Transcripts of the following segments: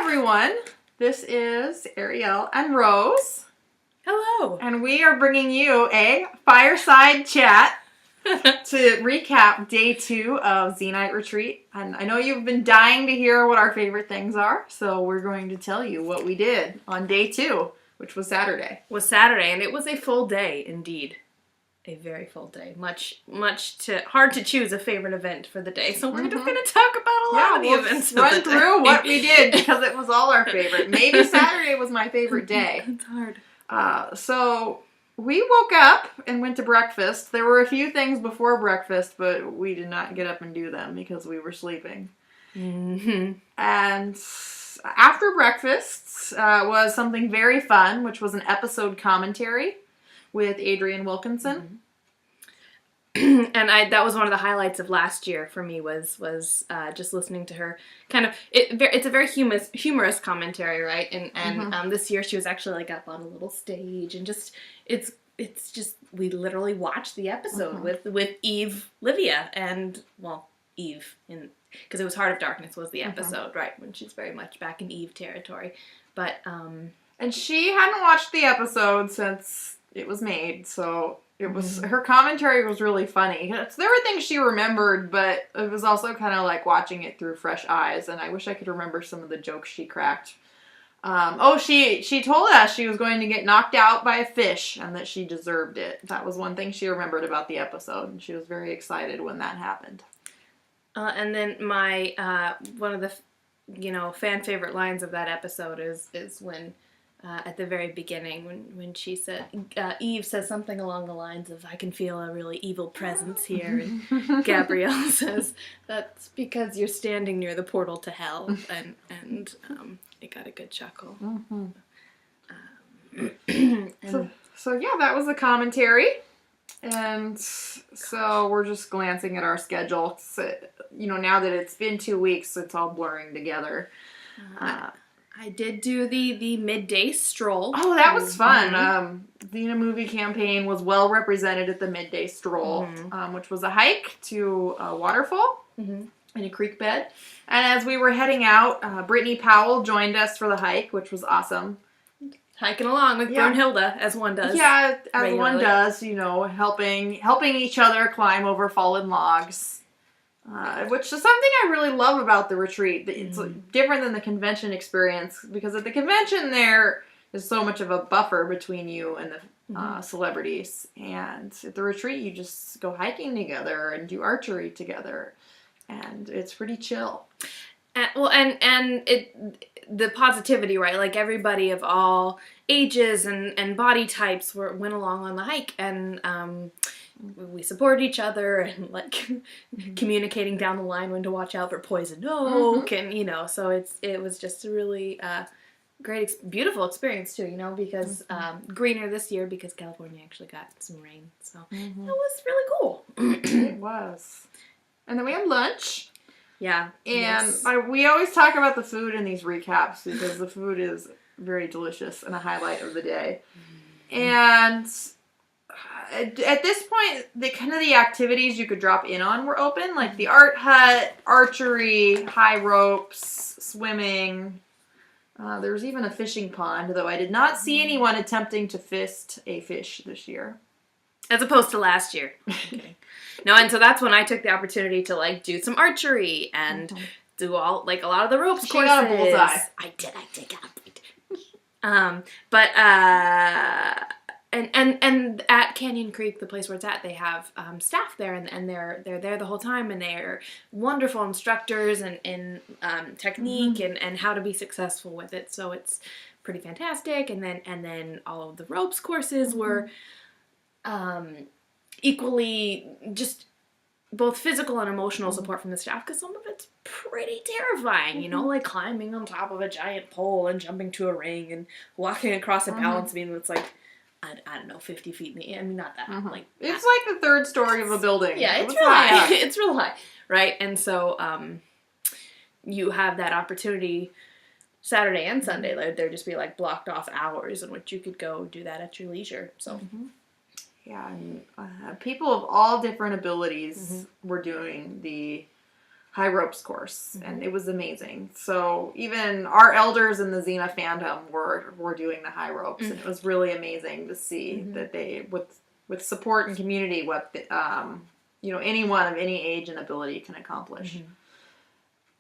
everyone. This is Ariel and Rose. Hello. And we are bringing you a fireside chat to recap day 2 of Xenite Retreat. And I know you've been dying to hear what our favorite things are, so we're going to tell you what we did on day 2, which was Saturday. And it was a full day indeed. A very full day. Hard to choose a favorite event for the day. So we're just going to talk about a lot of the events. Run through what we did because it was all our favorite. Maybe Saturday was my favorite day. It's hard. So we woke up and went to breakfast. There were a few things before breakfast, but we did not get up and do them because we were sleeping. Mm-hmm. And after breakfast was something very fun, which was an episode commentary with Adrienne Wilkinson. Mm-hmm. And that was one of the highlights of last year for me was just listening to her. It's a very humorous commentary, right? And this year she was actually like up on a little stage and just it's just we literally watched the episode with Eve Livia and Eve because it was Heart of Darkness was the episode, right? When she's very much back in Eve territory, but and she hadn't watched the episode since it was made, so it was her commentary was really funny. There were things she remembered, but it was also kind of like watching it through fresh eyes, and I wish I could remember some of the jokes she cracked. She told us she was going to get knocked out by a fish and that she deserved it. That was one thing she remembered about the episode, and she was very excited when that happened. And then my one of the fan favorite lines of that episode is when at the very beginning when she said Eve says something along the lines of "I can feel a really evil presence here," and Gabrielle says that's because you're standing near the portal to hell, and it got a good chuckle. So yeah, that was the commentary. And so we're just glancing at our schedule. So, now that it's been 2 weeks, it's all blurring together. I did do the midday stroll. Oh, that was fun. Xena Movie Campaign was well represented at the midday stroll, which was a hike to a waterfall in a creek bed. And as we were heading out, Brittany Powell joined us for the hike, which was awesome. Hiking along with Brunhilde, as one does. Yeah, as regularly. one does, helping each other climb over fallen logs. Which is something I really love about the retreat. It's different than the convention experience, because at the convention there is so much of a buffer between you and the celebrities. And at the retreat you just go hiking together and do archery together. And it's pretty chill. And the positivity, right? Like everybody of all ages and body types went along on the hike, and we supported each other and like communicating down the line when to watch out for poison oak, and so it was just a really great, beautiful experience too. Because greener this year because California actually got some rain, so it was really cool. It was. And then we had lunch. Yeah. And we always talk about the food in these recaps because the food is very delicious and a highlight of the day. And at this point, the activities you could drop in on were open, like the art hut, archery, high ropes, swimming. There was even a fishing pond, though I did not see anyone attempting to fist a fish this year. As opposed to last year. Okay. No, and so that's when I took the opportunity to like do some archery and do all like a lot of the ropes courses. Got a bullseye. I did. And at Canyon Creek, the place where it's at, they have staff there, and they're there the whole time, and they're wonderful instructors in technique and how to be successful with it. So it's pretty fantastic. And then all of the ropes courses were equally just both physical and emotional support from the staff, because some of it's pretty terrifying, like climbing on top of a giant pole and jumping to a ring and walking across a balance beam that's like, I don't know, 50 feet in the air. I mean, not that. Like it's like the third story of a building. Yeah, it's real high. It's real high, right? And so you have that opportunity Saturday and Sunday. There'd just be like blocked off hours in which you could go do that at your leisure. So. Yeah, and people of all different abilities were doing the high ropes course, and it was amazing. So even our elders in the Xena fandom were doing the high ropes, and it was really amazing to see that they, with support and community, what anyone of any age and ability can accomplish.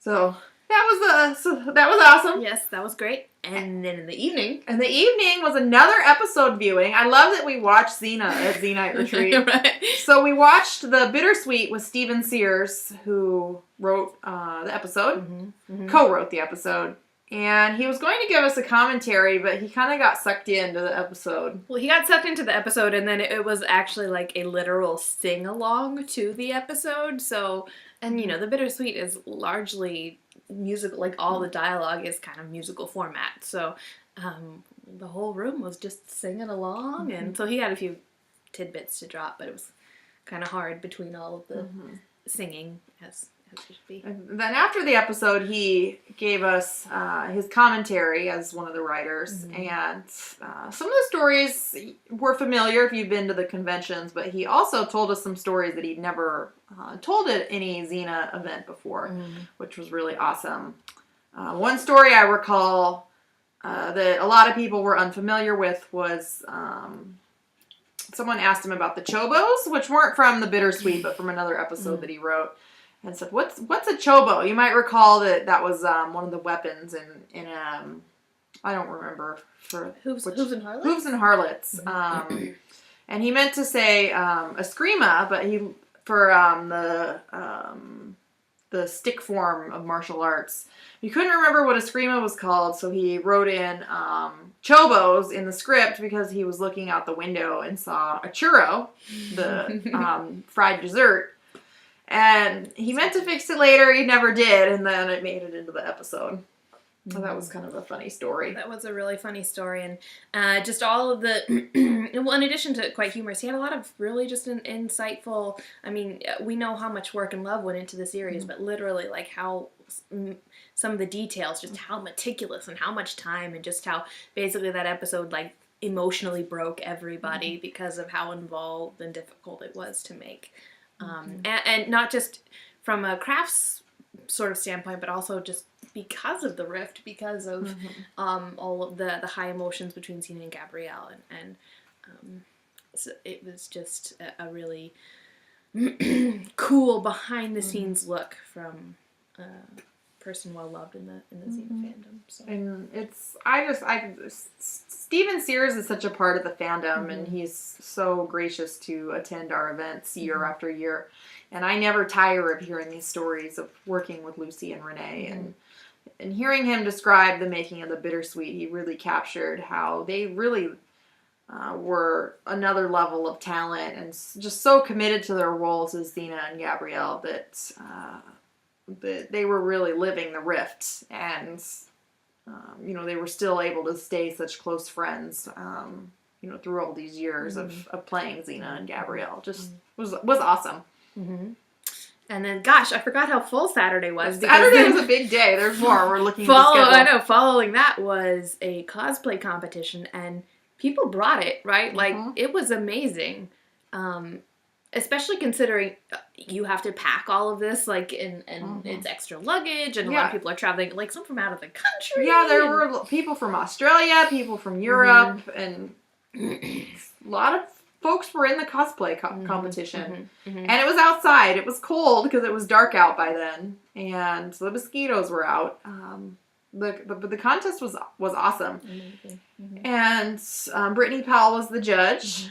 So that was awesome. Yes, that was great. And then in the evening. And the evening was another episode viewing. I love that we watched Xena at Xenite Retreat. Right. So we watched The Bittersweet with Steven Sears, who wrote the episode, co-wrote the episode. And he was going to give us a commentary, but he kind of got sucked into the episode. Well, he got sucked into the episode, and then it was actually like a literal sing-along to the episode. So, and The Bittersweet is largely musical, like all the dialogue is kind of musical format. So, the whole room was just singing along, and so he had a few tidbits to drop, but it was kind of hard between all of the singing as it should be. And then after the episode, he gave us his commentary as one of the writers, and some of the stories were familiar if you've been to the conventions, but he also told us some stories that he'd never told at any Xena event before, which was really awesome. One story I recall that a lot of people were unfamiliar with was someone asked him about the chobos, which weren't from the Bittersweet, but from another episode that he wrote. And said, "What's a chobo?" You might recall that was one of the weapons in I don't remember Hooves and Harlots. Hooves and Harlots. And he meant to say eskrima, but he for the stick form of martial arts. He couldn't remember what eskrima was called, so he wrote in chobos in the script because he was looking out the window and saw a churro, the fried dessert. And he meant to fix it later, he never did, and then it made it into the episode. So that was kind of a funny story. That was a really funny story, and just all of the, well, in addition to quite humorous, he had a lot of really just an insightful, I mean, we know how much work and love went into the series, but literally, like, how some of the details, just how meticulous and how much time, and just how basically that episode, like, emotionally broke everybody because of how involved and difficult it was to make. And not just from a crafts sort of standpoint, but also just because of the rift, because of all of the high emotions between Xena and Gabrielle, and so it was just a really cool behind the scenes look from a person well loved in the Xena fandom. So. And Steven Sears is such a part of the fandom, and he's so gracious to attend our events year after year. And I never tire of hearing these stories of working with Lucy and Renee, and hearing him describe the making of the Bittersweet. He really captured how they really were another level of talent and just so committed to their roles as Xena and Gabrielle that they were really living the rift, and they were still able to stay such close friends, through all these years of playing Xena and Gabrielle. Just was awesome. And then, gosh, I forgot how full Saturday was. Saturday was a big day. There's more. We're looking at the schedule. I know. Following that was a cosplay competition, and people brought it, right? Like, it was amazing. Especially considering you have to pack all of this, like, and it's extra luggage, and a lot of people are traveling, like, some from out of the country. Yeah, there were people from Australia, people from Europe, and a lot of folks were in the cosplay competition. And it was outside. It was cold because it was dark out by then, and the mosquitoes were out. The contest was awesome. And Brittany Powell was the judge.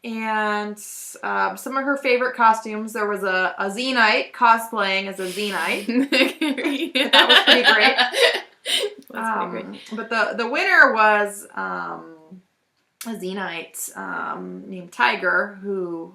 And some of her favorite costumes, there was a Xenite cosplaying as a Xenite. That was pretty great. But the winner was a Xenite named Tiger, who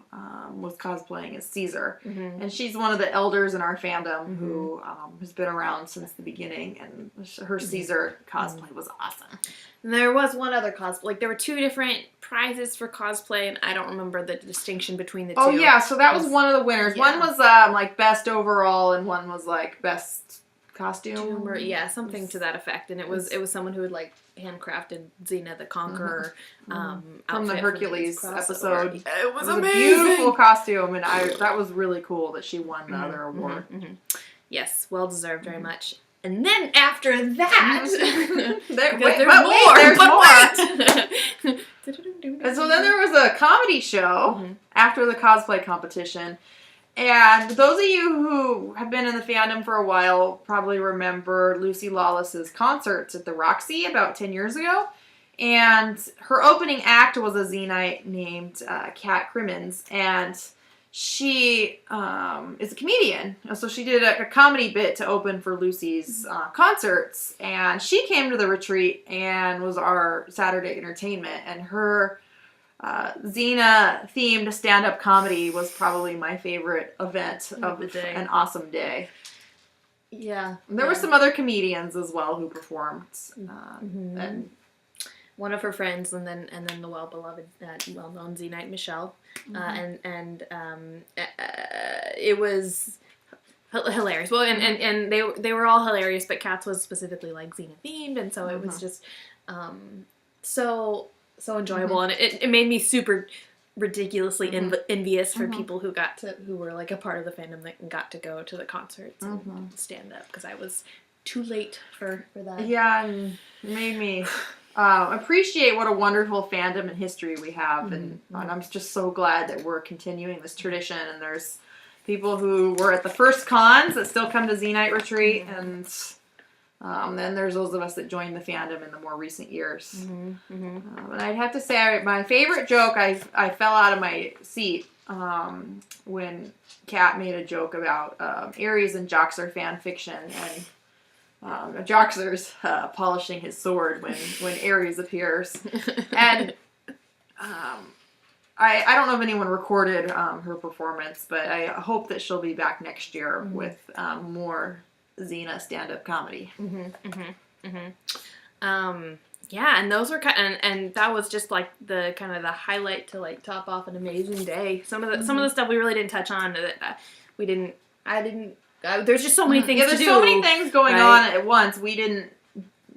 was cosplaying as Caesar. And she's one of the elders in our fandom who has been around since the beginning, and her Caesar cosplay was awesome. And there was one other cosplay. Like, there were two different prizes for cosplay, and I don't remember the distinction between the two. Oh, yeah, so that was one of the winners. Yeah. One was, like, best overall, and one was, like, best costume. Yeah, something to that effect. And it was someone who had, like, handcrafted Xena the Conqueror from the Hercules episode. It was a amazing. Beautiful costume, and that was really cool that she won the other award. Yes, well deserved very much. And then after that, there's more. And so then there was a comedy show after the cosplay competition. And those of you who have been in the fandom for a while probably remember Lucy Lawless's concerts at the Roxy about 10 years ago. And her opening act was a Xenite named Kat Crimmins. And she is a comedian. So she did a comedy bit to open for Lucy's concerts. And she came to the retreat and was our Saturday entertainment. And her Xena-themed stand-up comedy was probably my favorite event of the day. An awesome day. Yeah. And there were some other comedians as well who performed. And one of her friends, and then the well-beloved, well-known Xenite Michelle. It was hilarious. Well, and they were all hilarious, but Kat's was specifically like Xena-themed, and so it was just so enjoyable, and it made me super ridiculously envious for people who were like a part of the fandom that got to go to the concerts and stand up, because I was too late for that. Yeah, and it made me appreciate what a wonderful fandom and history we have, and I'm just so glad that we're continuing this tradition, and there's people who were at the first cons that still come to Xenite Retreat, and then there's those of us that joined the fandom in the more recent years. And I'd have to say my favorite joke, I fell out of my seat when Kat made a joke about Ares and Joxer fan fiction, and Joxer's polishing his sword when Ares appears. And I don't know if anyone recorded her performance, but I hope that she'll be back next year with more Xena stand-up comedy. Yeah, and those were and that was just like the kind of the highlight to like top off an amazing day. Some of the stuff we really didn't touch on that there's just so many things to do. There's so many things going on at once. We didn't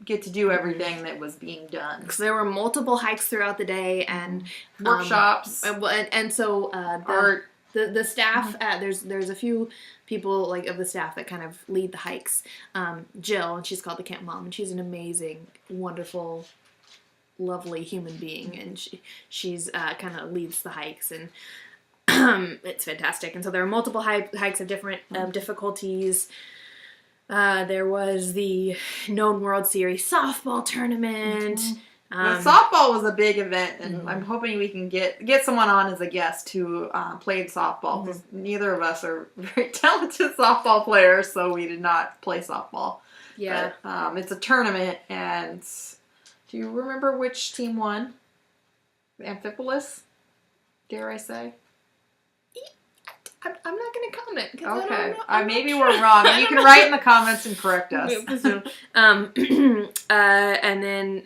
get to do everything that was being done. Because there were multiple hikes throughout the day and workshops, and so art. The staff, there's a few people like of the staff that kind of lead the hikes. Jill, and she's called the Camp Mom, and she's an amazing, wonderful, lovely human being, and she's kind of leads the hikes, and it's fantastic. And so there are multiple hikes of different difficulties. There was the Known World Series softball tournament. The softball was a big event, and I'm hoping we can get someone on as a guest who played softball, because neither of us are very talented softball players, so we did not play softball. Yeah. But, it's a tournament, and do you remember which team won? Amphipolis, dare I say? I'm not going to comment. Okay. I don't know. Maybe we're wrong. You can write in the comments and correct us. And then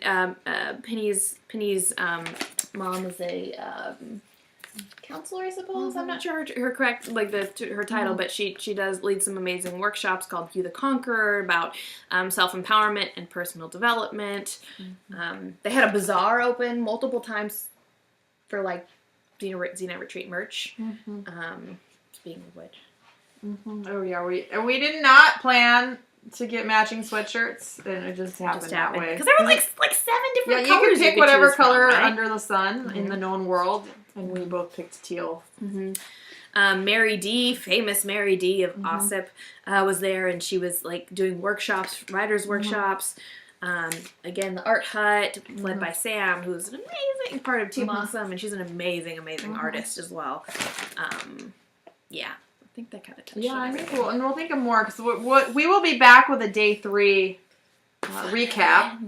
Penny's mom is a counselor, I suppose. I'm not sure her correct her title, but she does lead some amazing workshops called You the Conqueror about self-empowerment and personal development. They had a bazaar open multiple times for like Xenite Retreat merch. Speaking of which. Oh yeah, we did not plan to get matching sweatshirts, and it just happened that way. Because there were like 7 different colors. You could pick whatever color under the sun in the known world, and we both picked teal. Mary D, famous Mary D of OSIP, was there, and she was like doing workshops, writers' workshops. Again, the Art Hut, led by Sam, who's an amazing part of Team Awesome, and she's an amazing artist as well. Yeah, I think that kind of touched on I think we'll think of more, because we will be back with a day 3 recap,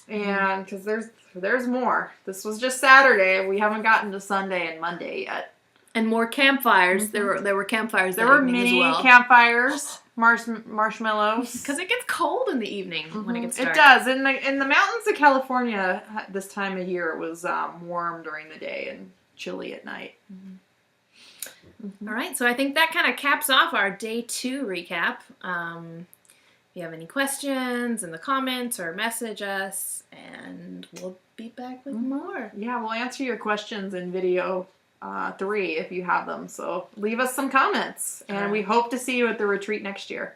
and because there's more. This was just Saturday. We haven't gotten to Sunday and Monday yet. And more campfires. There were campfires. There were mini campfires, marshmallows. Because it gets cold in the evening when it gets dark. It does. In the mountains of California, this time of year, it was warm during the day and chilly at night. All right, so I think that kind of caps off our day 2 recap. If you have any questions in the comments, or message us, and we'll be back with more. Yeah, we'll answer your questions in video 3 if you have them. So leave us some comments, and we hope to see you at the retreat next year.